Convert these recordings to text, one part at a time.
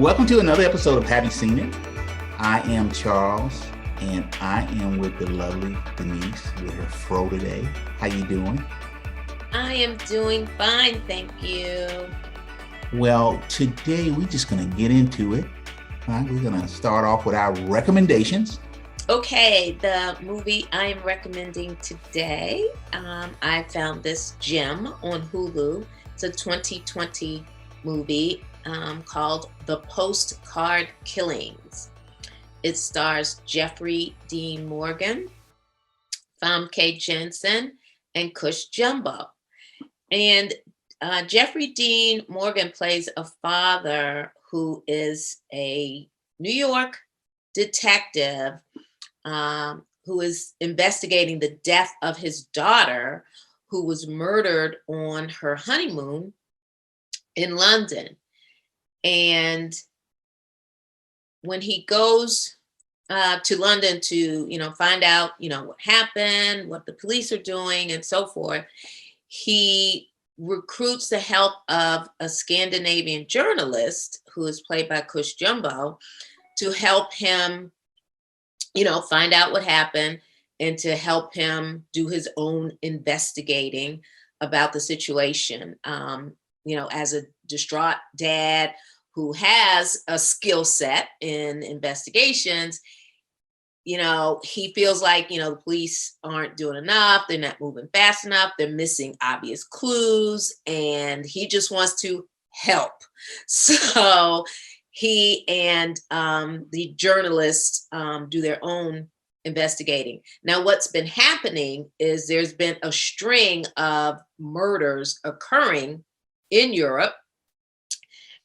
Welcome to another episode of Have You Seen It? I am Charles, and I am with the lovely Denise with her fro today. How you doing? I am doing fine, thank you. Well, today we're just going to get into it. All right, we're going to start off with our recommendations. Okay, the movie I am recommending today, I found this gem on Hulu. It's a 2020 movie called The Postcard Killings. It stars Jeffrey Dean Morgan, Famke Janssen, and Cush Jumbo. And Jeffrey Dean Morgan plays a father who is a New York detective who is investigating the death of his daughter, who was murdered on her honeymoon in London. And when he goes to London to, find out, what happened, what the police are doing, and so forth, he recruits the help of a Scandinavian journalist who is played by Cush Jumbo to help him, find out what happened and to help him do his own investigating about the situation. As a distraught dad who has a skill set in investigations, he feels like, the police aren't doing enough. They're not moving fast enough. They're missing obvious clues, and he just wants to help. So he and the journalist do their own investigating. Now, what's been happening is there's been a string of murders occurring in Europe,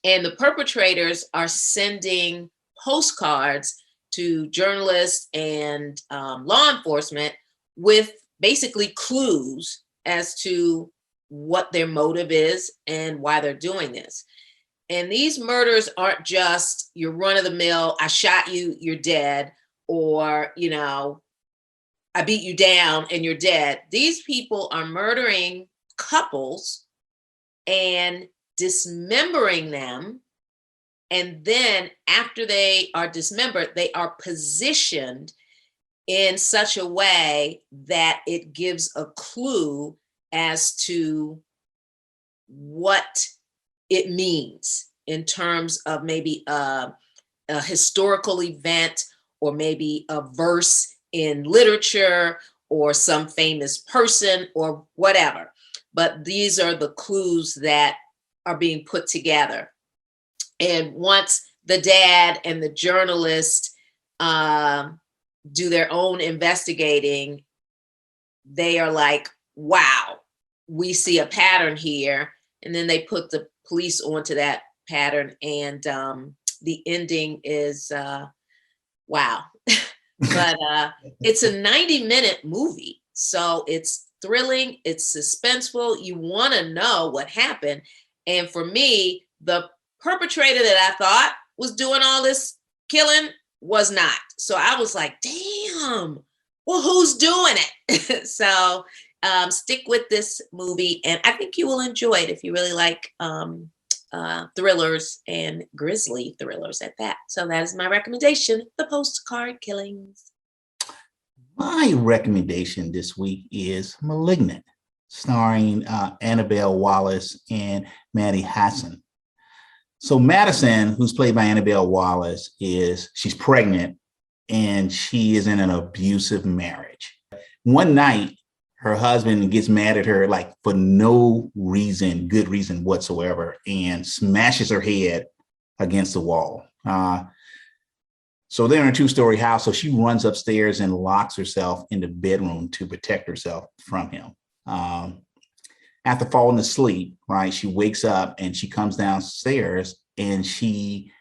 and the perpetrators are sending postcards to journalists and law enforcement with basically clues as to what their motive is and why they're doing this. And these murders aren't just your run-of-the-mill, I shot you, you're dead, or, I beat you down and you're dead. These people are murdering couples and dismembering them. And then after they are dismembered, they are positioned in such a way that it gives a clue as to what it means in terms of maybe a historical event, or maybe a verse in literature, or some famous person, or whatever. But these are the clues that are being put together. And once the dad and the journalist do their own investigating, they are like, wow, we see a pattern here. And then they put the police onto that pattern. And the ending is, wow. But it's a 90-minute movie. So it's thrilling, it's suspenseful. You want to know what happened. And for me, the perpetrator that I thought was doing all this killing was not. So I was like, damn, well, who's doing it? So stick with this movie, and I think you will enjoy it if you really like thrillers, and grisly thrillers at that. So that is my recommendation, The Postcard Killings. My recommendation this week is Malignant, starring Annabelle Wallis and Maddie Hassan. So Madison, who's played by Annabelle Wallis, she's pregnant and she is in an abusive marriage. One night, her husband gets mad at her, like for no reason, good reason whatsoever, and smashes her head against the wall. So they're in a 2-story house. So she runs upstairs and locks herself in the bedroom to protect herself from him. After falling asleep, right, she wakes up and she comes downstairs and she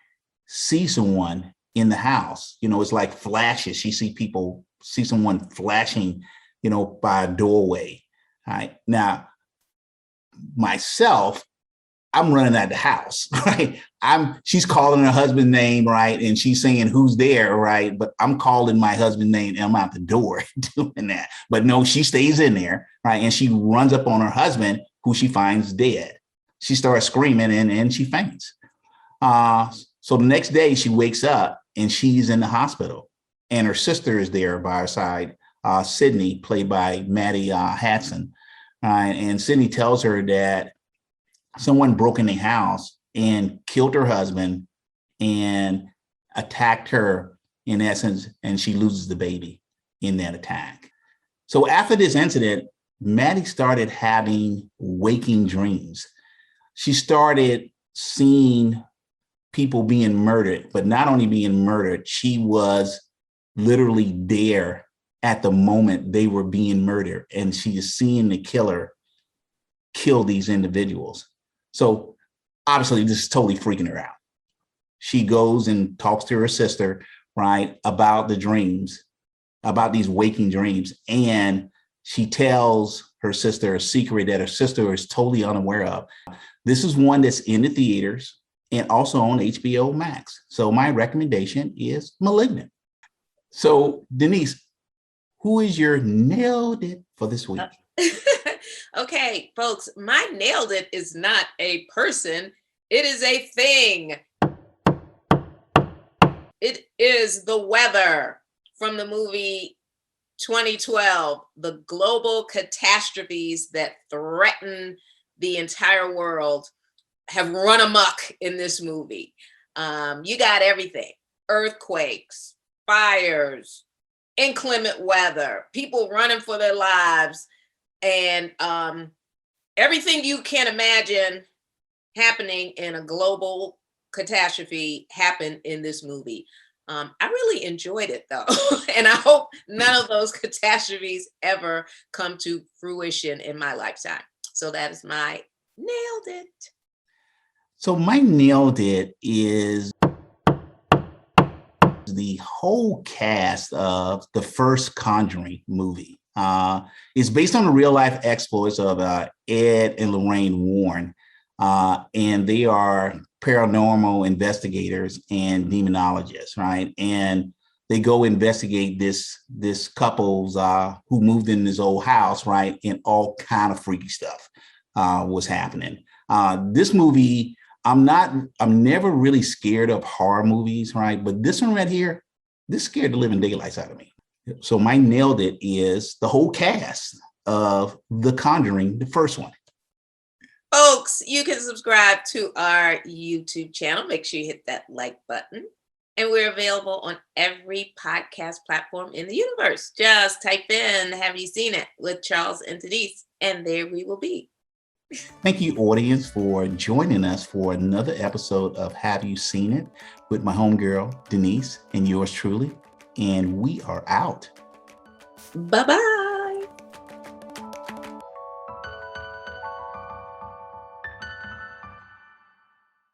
sees someone in the house. It's like flashes. She see someone flashing, by a doorway. All right. Now, myself, I'm running out of the house, right? She's calling her husband's name, right? And she's saying, who's there, right? But I'm calling my husband's name and I'm out the door doing that. But no, she stays in there, right? And she runs up on her husband, who she finds dead. She starts screaming and she faints. So the next day she wakes up and she's in the hospital, and her sister is there by her side, Sydney, played by Maddie Hadson. And Sydney tells her that someone broke in the house and killed her husband and attacked her in essence, and she loses the baby in that attack. So after this incident, Maddie started having waking dreams. She started seeing people being murdered, but not only being murdered, she was literally there at the moment they were being murdered, and she is seeing the killer kill these individuals. So obviously this is totally freaking her out. She goes and talks to her sister, right, about the dreams, about these waking dreams. And she tells her sister a secret that her sister is totally unaware of. This is one that's in the theaters and also on HBO Max. So my recommendation is Malignant. So Denise, who is your nailed it for this week? Okay, folks, my nailed it is not a person. It is a thing. It is the weather from the movie 2012, the global catastrophes that threaten the entire world have run amok in this movie. You got everything: earthquakes, fires, inclement weather, people running for their lives, and everything you can imagine happening in a global catastrophe happened in this movie. I really enjoyed it though. And I hope none of those catastrophes ever come to fruition in my lifetime. So that is my nailed it. So my nailed it is the whole cast of the first Conjuring movie. It's based on the real life exploits of Ed and Lorraine Warren. And they are paranormal investigators and demonologists, right? And they go investigate this couple's who moved in this old house, right? And all kind of freaky stuff was happening. This movie, I'm never really scared of horror movies, right? But this one right here, this scared the living daylights out of me. So my nailed it is the whole cast of The Conjuring, the first one. Folks, you can subscribe to our YouTube channel. Make sure you hit that like button. And we're available on every podcast platform in the universe. Just type in, have you seen it, with Charles and Denise, and there we will be. Thank you, audience, for joining us for another episode of Have You Seen It with my homegirl, Denise, and yours truly. And we are out. Bye-bye.